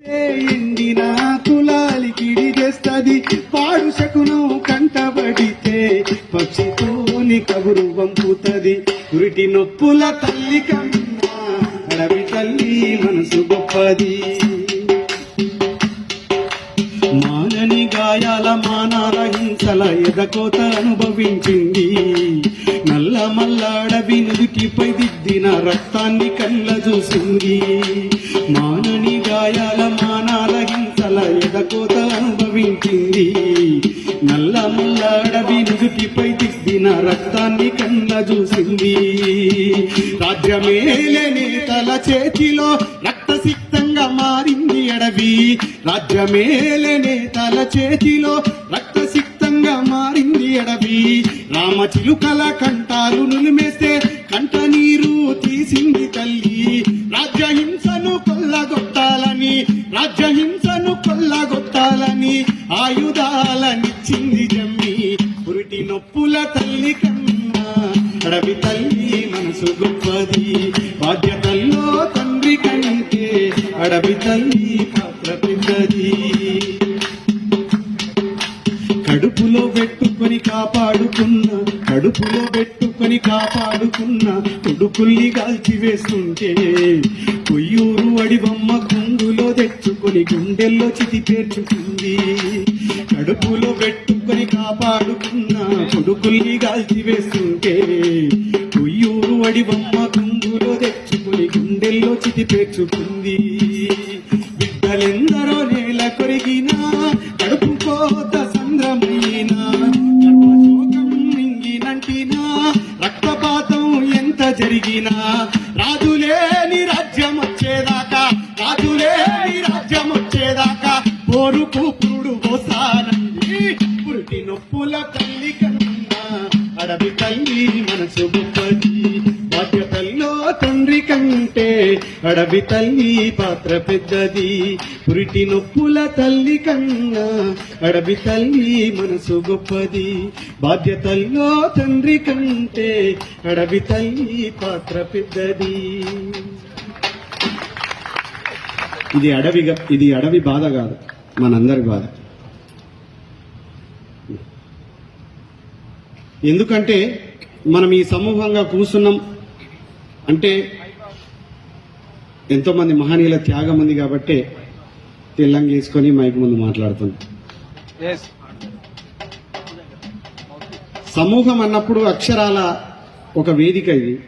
ఎండిన కులాలికిడి చేస్తది పాడు శకునం కంటబడితే పక్షితోని కబురు పంపుతది ఉరిటి నొప్పుల తల్లి కన్నా అడవి తల్లి మనసు గొప్పది మానని గాయాల మానాల హింసల ఎదకోత అనుభవించింది నల్ల మల్ల అడవి నుదుటిపై దిద్దిన రక్తాన్ని కళ్ళ చూసింది మానని గాయాల మానాల హింసల ఎదకోత అనుభవించింది నల్ల మల్ల అడవి నుదుటిపై దిద్దిన రక్తాన్ని కళ్ళ చూసింది రాజ్యమేలనే తల చేతిలో రక్తసిక్తంగా మారింది అడవి రాజ్యమేలనే తల చేతిలో రక్తసిక్తంగా మారింది అడవి రామచిలుకల కంటాలు నులిమేస్తే కంట నీరు తీసింది తల్లి రాజ్యహింసను కొల్లగొట్టాలని ఆయుధాలనిచ్చింది జమ్మి పురిటి నొప్పుల తల్లి కన్నా అడవి తల్లి మనసు గొప్పది బాధ్యతల్లో తండ్రి కంటే అడవి తల్లి పాత్ర పెద్దది కడుపులో పెట్టుకొని కాపాడుకున్న కొడుకుల్ని కాల్చివేస్తుంటే కొయ్యూరు అడిబొమ్మ కుంగులో తెచ్చుకొని గుండెల్లో చితి పేర్చుకుంది కడుపులో పెట్టుకొని కాపాడుకున్న కొడుకుల్ని కాల్చివేస్తుంటే కొయ్యూరు అడిబొమ్మ కుంగులో తెచ్చుకొని గుండెల్లో చితి పేర్చుకుంది బిడ్డలెందరో నేల కొరిగినా కడుపు కోత సంద్రమైనా గర్భశోకం మింగినంటినా రక్తపాతం ఎంత జరిగినా రాజులేని రాజ్యం వచ్చేదాకా పోరుకు పురుడు పోసానంది పురిటి నొప్పుల తల్లి కన్నా అడవి తల్లి మనసు గొప్పది బాధ్యతల్లో తండ్రి కంటే అడవి తల్లి పాత్ర పెద్దది పురిటి నొప్పుల తల్లి కన్నా అడవి తల్లి మనసు గొప్పది బాధ్యతల్లో తండ్రి కంటే అడవి తల్లి పాత్ర పెద్దది ఇది అడవి బాధ కాదు మనందరి బాధ ఎందుకంటే మనం ఈ సమూహంగా కూర్చున్నాం అంటే ఎంతో మంది మహనీయుల త్యాగం ఉంది కాబట్టి తెల్లంగా వేసుకొని మైక్ ముందు మాట్లాడుతున్నాం సమూహం అన్నప్పుడు అక్షరాల ఒక వేదిక ఇది